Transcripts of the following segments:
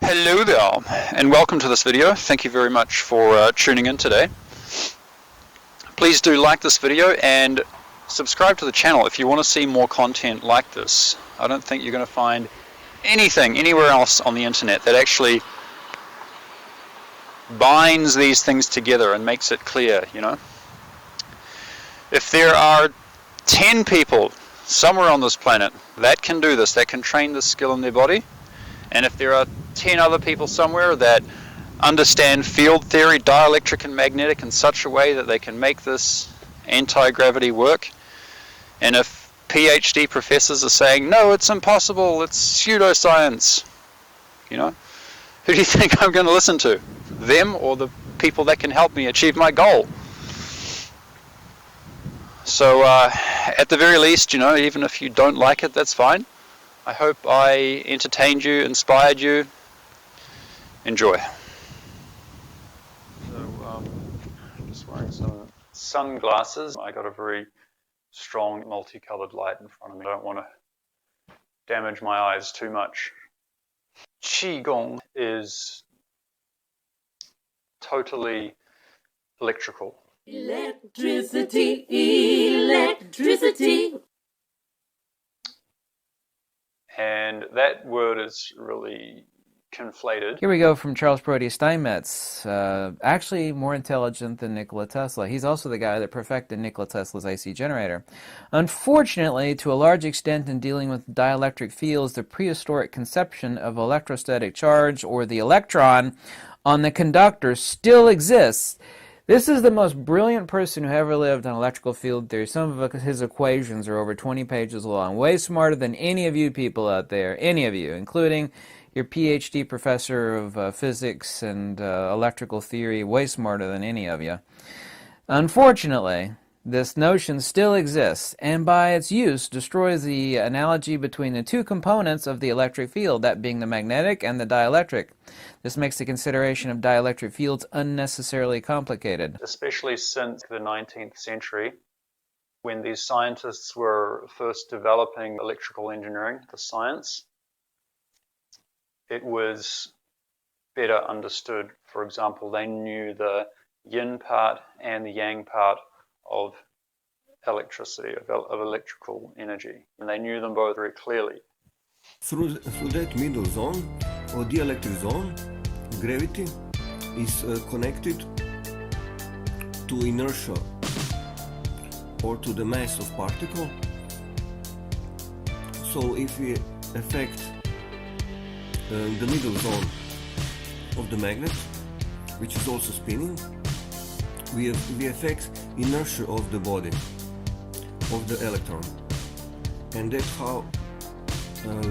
Hello there, and welcome to this video. Thank you very much for tuning in today. Please do like this video and subscribe to the channel if you want to see more content like this. I don't think you're going to find anything anywhere else on the internet that actually binds these things together and makes it clear, you know. If there are 10 people somewhere on this planet that can do this, that can train this skill in their body, and if there are 10 other people somewhere that understand field theory, dielectric and magnetic in such a way that they can make this anti-gravity work, and if PhD professors are saying, no, it's impossible, it's pseudoscience, you know, who do you think I'm going to listen to? Them or the people that can help me achieve my goal? So at the very least, you know, even if you don't like it, that's fine. I hope I entertained you, inspired you. Enjoy. So I'm just wearing some sunglasses. I got a very strong multicolored light in front of me. I don't want to damage my eyes too much. Qigong is totally electrical. Electricity, electricity. And that word is really conflated. Here we go from Charles Brodie Steinmetz, actually more intelligent than Nikola Tesla. He's also the guy that perfected Nikola Tesla's AC generator. Unfortunately, to a large extent in dealing with dielectric fields, the prehistoric conception of electrostatic charge, or the electron, on the conductor still exists. This is the most brilliant person who ever lived on electrical field theory. Some of his equations are over 20 pages long, way smarter than any of you people out there, any of you, including your PhD professor of physics and electrical theory, way smarter than any of you. Unfortunately, this notion still exists, and by its use destroys the analogy between the two components of the electric field, that being the magnetic and the dielectric. This makes the consideration of dielectric fields unnecessarily complicated. Especially since the 19th century, when these scientists were first developing electrical engineering, the science, it was better understood. For example, they knew the yin part and the yang part of electricity, of electrical energy, and they knew them both very clearly. Through that middle zone or dielectric zone, gravity is connected to inertia or to the mass of particle. So if we affect the middle zone of the magnet, which is also spinning, we affect inertia of the body of the electron, and that's how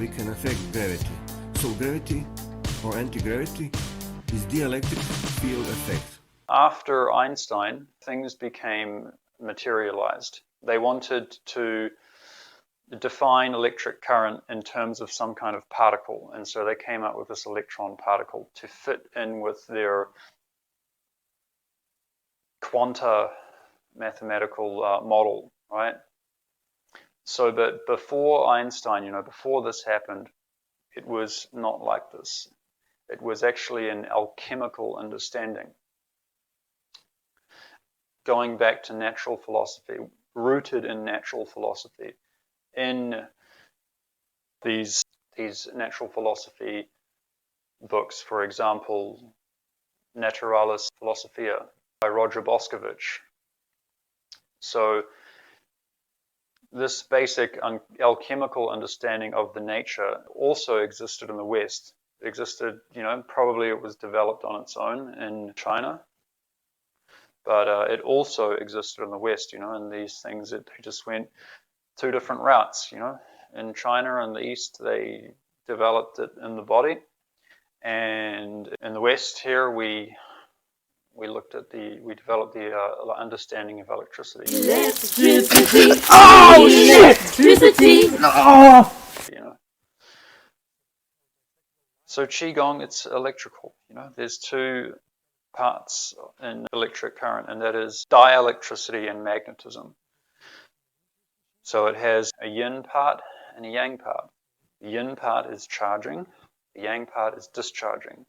we can affect gravity. So gravity or anti-gravity is dielectric field effect. After Einstein, things became materialized. They wanted to define electric current in terms of some kind of particle, and so they came up with this electron particle to fit in with their quanta mathematical model, right? So, but before Einstein, you know, before this happened, it was not like this. It was actually an alchemical understanding, going back to natural philosophy, rooted in natural philosophy. In these natural philosophy books, for example, Naturalis Philosophia by Roger Boscovich. So this basic alchemical understanding of the nature also existed in the West. It existed, you know, probably it was developed on its own in China, but it also existed in the West, you know, and these things, they just went two different routes, you know. In China and the East, they developed it in the body, and in the West here, we developed the understanding of electricity. Electricity. Oh, electricity. Oh! You know. So Qigong, it's electrical, you know. There's two parts in electric current, and that is dielectricity and magnetism. So it has a yin part and a yang part. The yin part is charging, The yang part is discharging.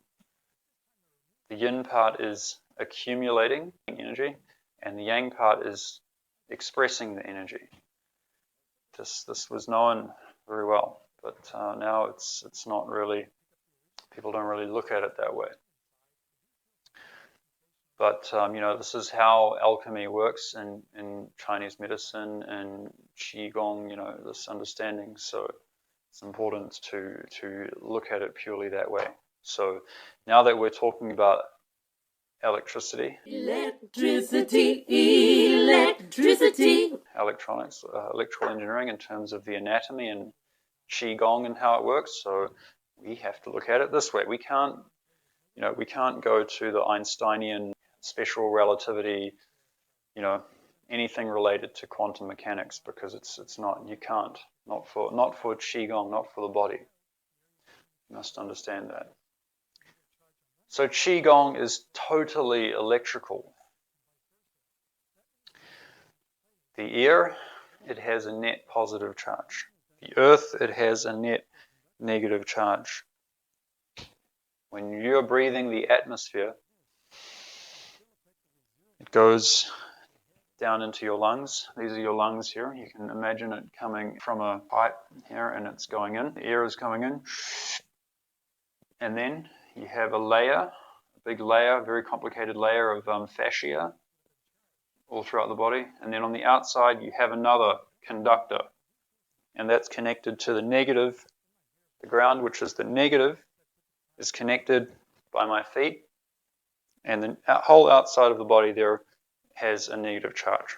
The yin part is accumulating energy, and the yang part is expressing the energy. This was known very well, but now it's not really, people don't really look at it that way. But this is how alchemy works in Chinese medicine and Qigong, this understanding. So it's important to look at it purely that way. So now that we're talking about electricity, electronics, electrical engineering in terms of the anatomy and Qigong and how it works, so we have to look at it this way. We can't go to the Einsteinian special relativity, anything related to quantum mechanics, because it's not, you can't, not for Qigong, not for the body. You must understand that. So Qigong is totally electrical. The air, it has a net positive charge. The earth, it has a net negative charge. When you're breathing the atmosphere, it goes down into your lungs. These are your lungs here. You can imagine it coming from a pipe here, and it's going in. The air is coming in. And then you have a layer, a big layer, very complicated layer of fascia all throughout the body. And then on the outside, you have another conductor. And that's connected to the negative. The ground, which is the negative, is connected by my feet. And the whole outside of the body there has a negative charge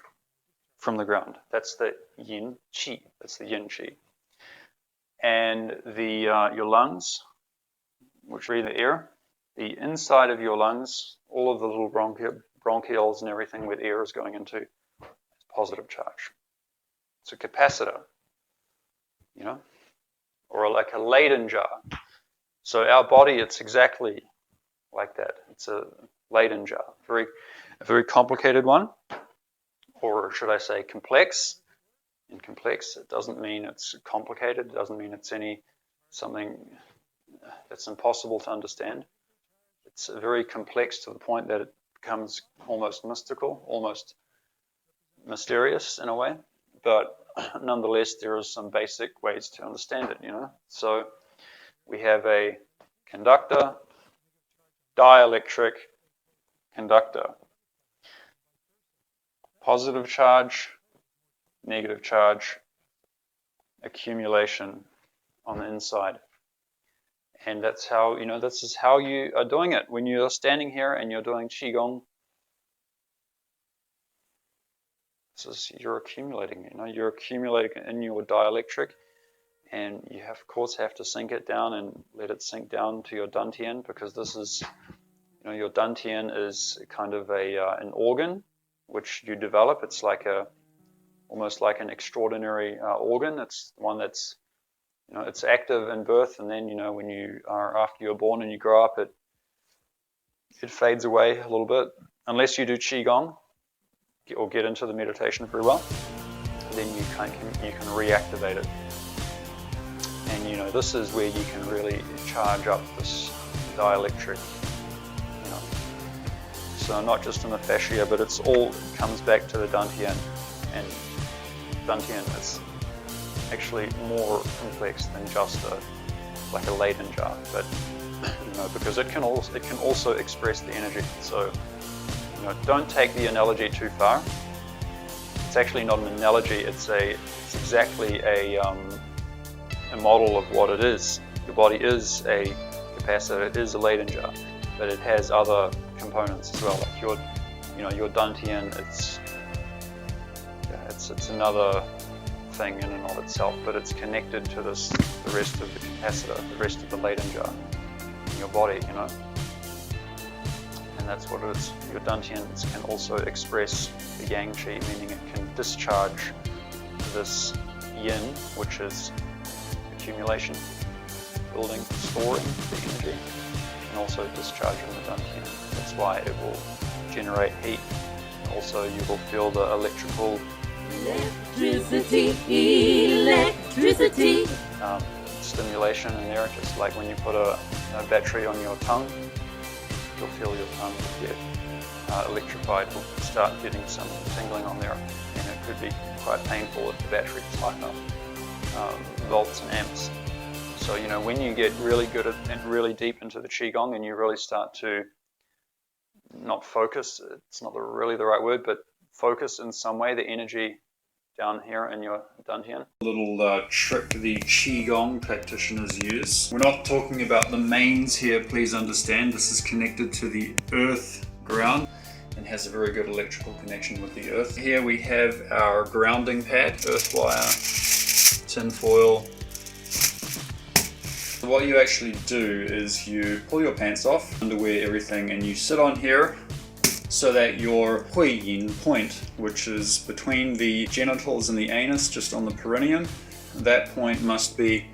from the ground. That's the yin qi. That's the yin qi. And your lungs, which breathe the air, the inside of your lungs, all of the little bronchioles and everything where the air is going into, is positive charge. It's a capacitor, or like a Leyden jar. So our body, it's exactly like that. It's a Leyden jar, a very complicated one, or should I say complex. And complex, it doesn't mean it's complicated. It doesn't mean it's something that's impossible to understand. It's very complex to the point that it becomes almost mystical, almost mysterious in a way. But nonetheless, there are some basic ways to understand it, So we have a conductor, dielectric conductor. Positive charge, negative charge, accumulation on the inside. And that's how, this is how you are doing it. When you're standing here and you're doing Qigong, you're accumulating, you're accumulating in your dielectric, and you of course have to sink it down and let it sink down to your dantian, because this is, your dantian is kind of an organ which you develop. It's like almost like an extraordinary organ. It's one that's, it's active in birth, and then, when after you're born and you grow up, it fades away a little bit. Unless you do Qigong or get into the meditation very well, then you can reactivate it. And this is where you can really charge up this dielectric. So not just in the fascia, but it comes back to the dantian, and dantian is actually more complex than just like a Leyden jar, but because it can also express the energy. So don't take the analogy too far. It's actually not an analogy. It's exactly a model of what it is. Your body is a capacitor. It is a Leyden jar, but it has other components as well. Like your dantian, it's another thing in and of itself, but it's connected to the rest of the capacitor, the rest of the Leyden jar in your body, And that's what it is. Your dantian can also express the yang qi, meaning it can discharge this yin, which is accumulation, building, storing the energy, and also discharging the dantian. That's why it will generate heat. Also, you will feel the electricity. stimulation in there, just like when you put a battery on your tongue, you'll feel your tongue get electrified. Will start getting some tingling on there, and it could be quite painful if the battery is high enough volts and amps. So when you get really good at and really deep into the Qigong, and you really start to not focus, it's not really the right word, but focus in some way the energy down here in your dantian. Little trick the Qigong practitioners use. We're not talking about the mains here, please understand. This is connected to the earth ground and has a very good electrical connection with the earth. Here we have our grounding pad, earth wire, tin foil. What you actually do is you pull your pants off, underwear, everything, and you sit on here so that your hui yin point, which is between the genitals and the anus, just on the perineum, that point must be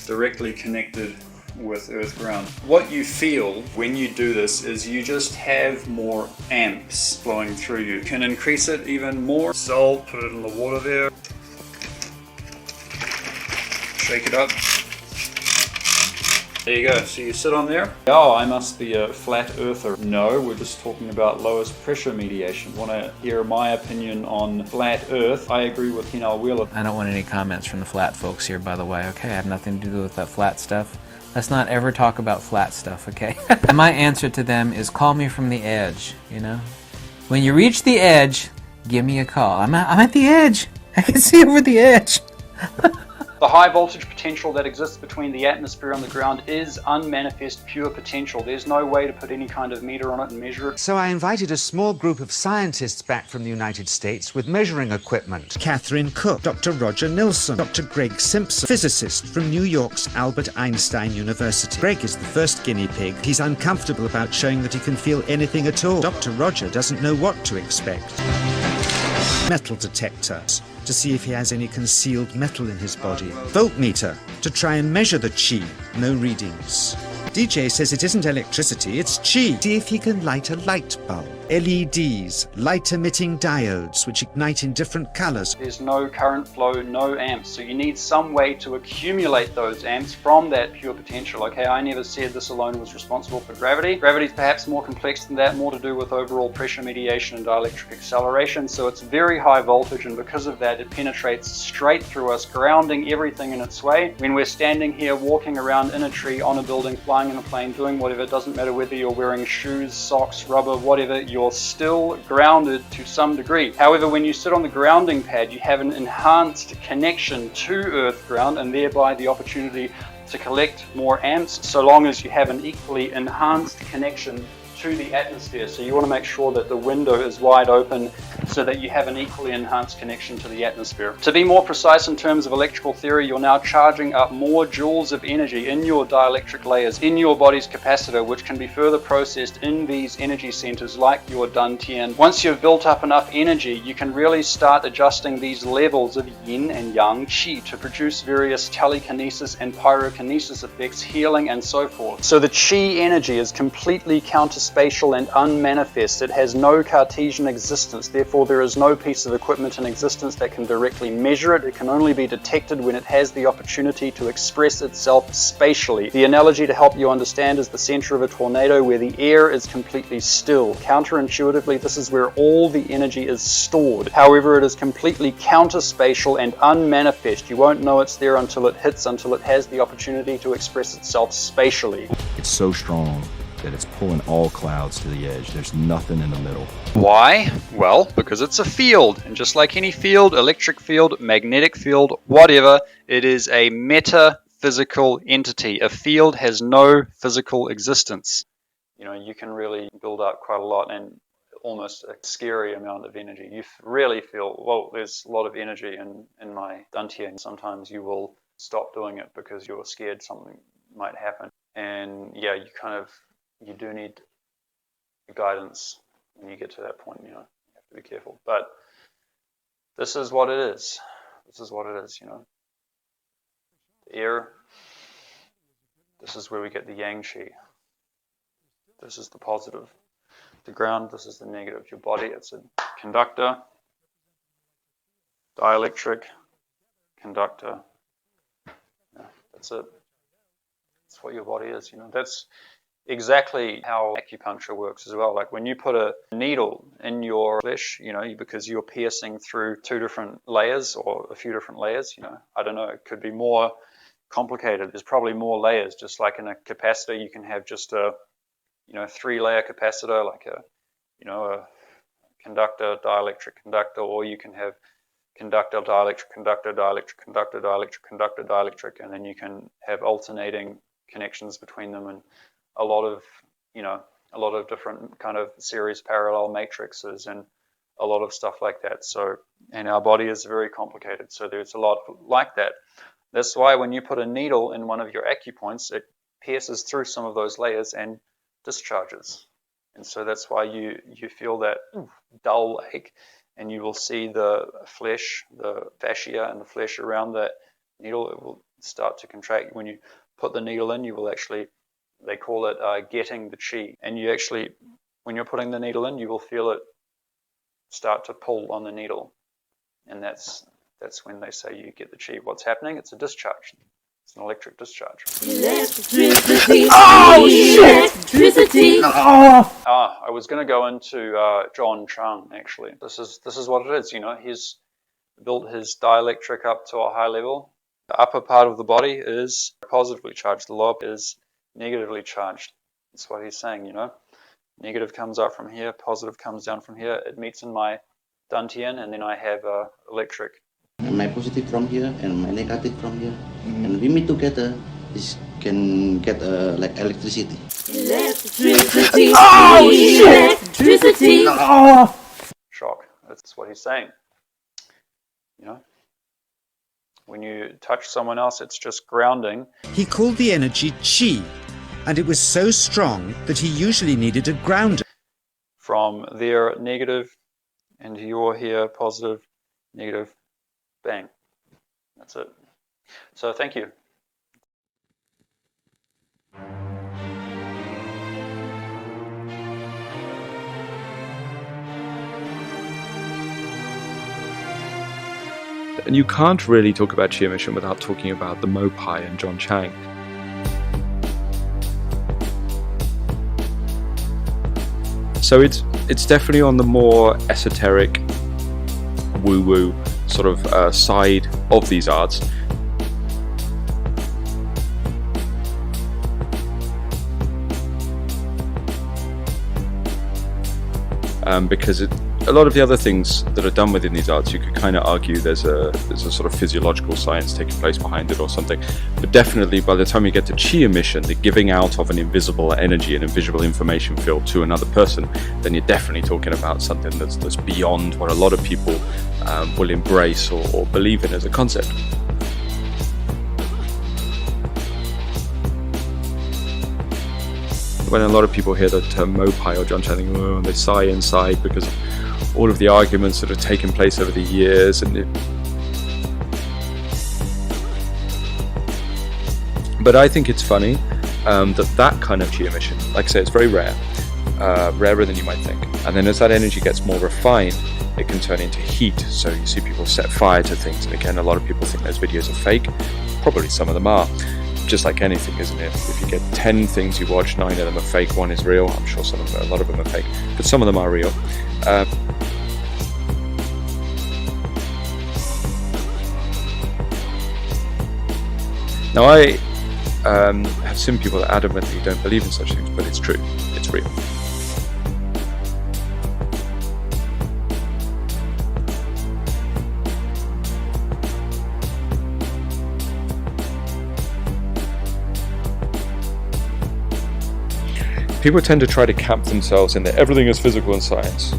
directly connected with earth ground. What you feel when you do this is you just have more amps flowing through you. You can increase it even more. Salt, put it in the water there. Shake it up. There you go, so you sit on there. Oh, I must be a flat earther. No, we're just talking about lowest pressure mediation. Want to hear my opinion on flat earth? I agree with Hinal Wheeler. I don't want any comments from the flat folks here, by the way, okay? I have nothing to do with that flat stuff. Let's not ever talk about flat stuff, okay? My answer to them is call me from the edge, When you reach the edge, give me a call. I'm at the edge. I can see over the edge. The high voltage potential that exists between the atmosphere and the ground is unmanifest pure potential. There's no way to put any kind of meter on it and measure it. So I invited a small group of scientists back from the United States with measuring equipment. Catherine Cook, Dr. Roger Nilsson, Dr. Greg Simpson, physicist from New York's Albert Einstein University. Greg is the first guinea pig. He's uncomfortable about showing that he can feel anything at all. Dr. Roger doesn't know what to expect. Metal detectors to see if he has any concealed metal in his body. Voltmeter to try and measure the qi. No readings. DJ says it isn't electricity, it's qi. See if he can light a light bulb. LEDs, light-emitting diodes, which ignite in different colors. There's no current flow, no amps, so you need some way to accumulate those amps from that pure potential. Okay, I never said this alone was responsible for gravity. Gravity's perhaps more complex than that, more to do with overall pressure mediation and dielectric acceleration, so it's very high voltage, and because of that, it penetrates straight through us, grounding everything in its way. When we're standing here, walking around in a tree, on a building, flying in a plane, doing whatever, it doesn't matter whether you're wearing shoes, socks, rubber, whatever, you're still grounded to some degree. However, when you sit on the grounding pad, you have an enhanced connection to earth ground and thereby the opportunity to collect more amps, so long as you have an equally enhanced connection to the atmosphere. So you want to make sure that the window is wide open so that you have an equally enhanced connection to the atmosphere. To be more precise in terms of electrical theory, you're now charging up more joules of energy in your dielectric layers, in your body's capacitor, which can be further processed in these energy centers like your dantian. Once you've built up enough energy, you can really start adjusting these levels of yin and yang qi to produce various telekinesis and pyrokinesis effects, healing and so forth. So the qi energy is completely counterspatial and unmanifest. It has no Cartesian existence, therefore there is no piece of equipment in existence that can directly measure it. It can only be detected when it has the opportunity to express itself spatially. The analogy to help you understand is the center of a tornado where the air is completely still. Counterintuitively, this is where all the energy is stored. However, it is completely counterspatial and unmanifest. You won't know it's there until it hits, until it has the opportunity to express itself spatially. It's so strong that it's pulling all clouds to the edge. There's nothing in the middle. Why? Well, because it's a field, and just like any field, electric field, magnetic field, whatever, it is a metaphysical entity. A field has no physical existence. You can really build up quite a lot and almost a scary amount of energy. You really feel, well, there's a lot of energy in my dantian. Sometimes you will stop doing it because you're scared something might happen. And yeah, you do need guidance when you get to that point, you have to be careful. But this is what it is. This is what it is, The air, this is where we get the yang qi. This is the positive. The ground, this is the negative. Your body, it's a conductor, dielectric, conductor. Yeah, that's it. That's what your body is. That's exactly how acupuncture works as well. Like when you put a needle in your flesh, because you're piercing through two different layers or a few different layers, I don't know, it could be more complicated. There's probably more layers. Just like in a capacitor, you can have just a 3-layer capacitor, like a conductor, dielectric, conductor, or you can have conductor, dielectric, conductor, dielectric, conductor, dielectric, conductor, dielectric, and then you can have alternating connections between them, and a lot of different kind of series parallel matrices and a lot of stuff like that. So, and our body is very complicated, so there's a lot like that. That's why when you put a needle in one of your acupoints, it pierces through some of those layers and discharges. And so that's why you feel that dull ache, and you will see the flesh, the fascia and the flesh around that needle, it will start to contract. When you put the needle in, you will actually, they call it getting the chi. And you actually, when you're putting the needle in, you will feel it start to pull on the needle. And that's when they say you get the chi. What's happening? It's a discharge. It's an electric discharge. Electricity. Oh, shit! Electricity. I was going to go into John Chung, actually. This is what it is, He's built his dielectric up to a high level. The upper part of the body is positively charged. The lower is negatively charged. That's what he's saying, Negative comes up from here, positive comes down from here. It meets in my dantian, and then I have electric. And my positive from here and my negative from here, and we meet together, this can get like electricity. Electricity. Oh, shit! Electricity. Shock. That's what he's saying. When you touch someone else, it's just grounding. He called the energy chi, and it was so strong that he usually needed a grounder. From their negative into your here, positive, negative, bang. That's it. So thank you. And you can't really talk about chi emission without talking about the Mopai and John Chang. So it's definitely on the more esoteric, woo-woo sort of side of these arts. Because a lot of the other things that are done within these arts, you could kind of argue there's a sort of physiological science taking place behind it or something. But definitely by the time you get to chi emission, the giving out of an invisible energy, an invisible information field to another person, then you're definitely talking about something that's beyond what a lot of people will embrace or believe in as a concept. When a lot of people hear the term Mopai or John Chang, they sigh inside because of all of the arguments that have taken place over the years. But I think it's funny that kind of chi emission, like I say, it's very rare, rarer than you might think. And then as that energy gets more refined, it can turn into heat. So you see people set fire to things. And again, a lot of people think those videos are fake. Probably some of them are. Just like anything, isn't it? If you get 10 things you watch, 9 of them are fake, 1 is real. I'm sure a lot of them are fake, but some of them are real. Now I have seen people that adamantly don't believe in such things, but it's true, it's real. People tend to try to camp themselves in that everything is physical and science,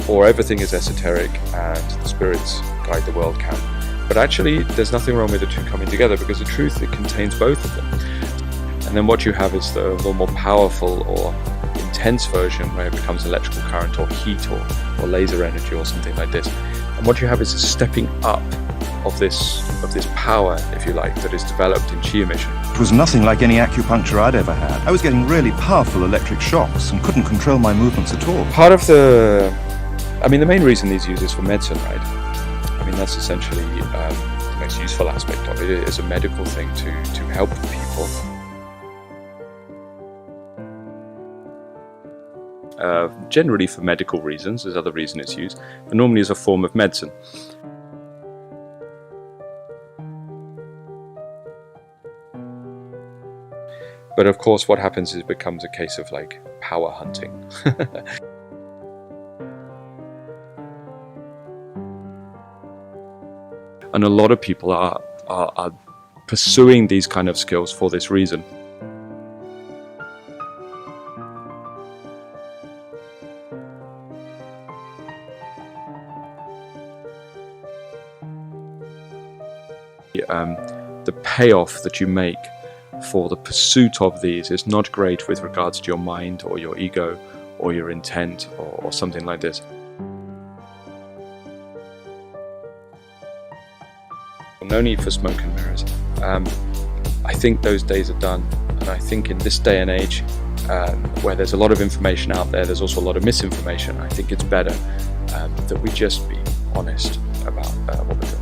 or everything is esoteric and the spirits guide the world camp. But actually, there's nothing wrong with the two coming together, because the truth, it contains both of them. And then what you have is the more powerful or intense version, where it becomes electrical current or heat or laser energy or something like this. And what you have is a stepping up of this power, if you like, that is developed in chi emission. It was nothing like any acupuncture I'd ever had. I was getting really powerful electric shocks and couldn't control my movements at all. Part of the main reason these use is for medicine, right? I mean, that's essentially the most useful aspect of it is a medical thing to help people. Generally for medical reasons, there's other reasons it's used, but normally as a form of medicine. But of course what happens is it becomes a case of like power hunting. And a lot of people are pursuing these kind of skills for this reason. The payoff that you make for the pursuit of these is not great with regards to your mind or your ego or your intent or something like this. No need for smoke and mirrors. I think those days are done, and I think in this day and age where there's a lot of information out there, there's also a lot of misinformation. I think it's better that we just be honest about what we're doing.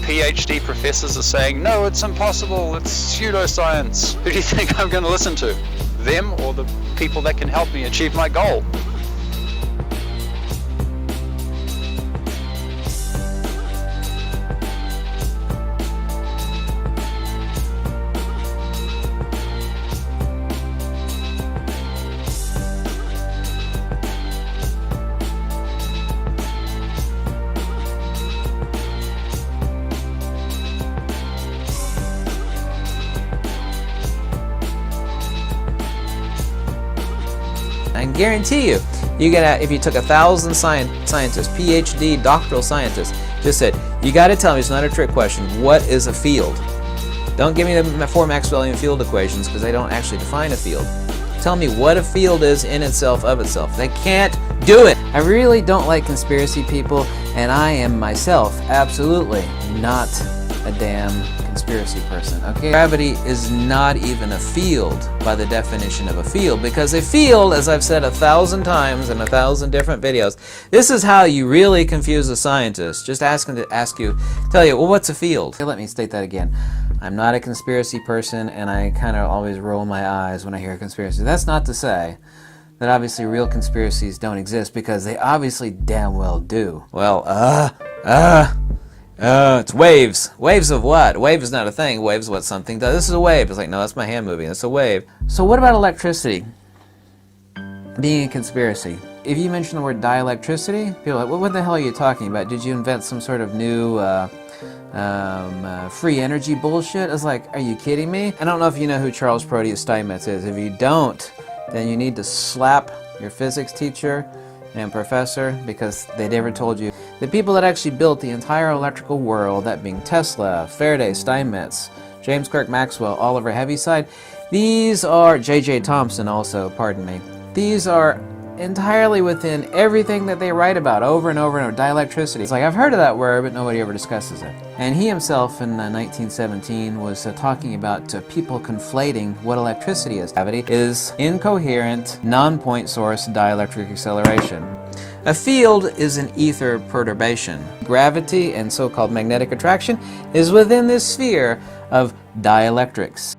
PhD professors are saying, no, it's impossible, it's pseudoscience. Who do you think I'm going to listen to? Them or the people that can help me achieve my goal? I can guarantee you, if you took 1,000 scientists, PhD, doctoral scientists, just said, you got to tell me, it's not a trick question, what is a field? Don't give me the 4 Maxwellian field equations because they don't actually define a field. Tell me what a field is in itself of itself. They can't do it. I really don't like conspiracy people, and I am myself absolutely not a damn conspiracy person, okay? Gravity is not even a field by the definition of a field, because a field, as I've said 1,000 times in 1,000 different videos, this is how you really confuse a scientist. Just tell you, well, what's a field? Let me state that again. I'm not a conspiracy person, and I kind of always roll my eyes when I hear a conspiracy. That's not to say that obviously real conspiracies don't exist, because they obviously damn well do. Well, it's waves. Waves of what? Wave is not a thing. Waves what something does. This is a wave. It's like, no, that's my hand moving. It's a wave. So what about electricity being a conspiracy? If you mention the word dielectricity, people are like, well, what the hell are you talking about? Did you invent some sort of new free energy bullshit? It's like, are you kidding me? I don't know if you know who Charles Proteus Steinmetz is. If you don't, then you need to slap your physics teacher and professor, because they never told you. The people that actually built the entire electrical world, that being Tesla, Faraday, Steinmetz, James Clerk Maxwell, Oliver Heaviside, these are J.J. Thomson also, pardon me. These are entirely within everything that they write about over and over and over. Dielectricity. It's like, I've heard of that word, but nobody ever discusses it. And he himself in 1917 was talking about people conflating what electricity is. Gravity is incoherent, non-point source dielectric acceleration. A field is an ether perturbation. Gravity and so-called magnetic attraction is within this sphere of dielectrics.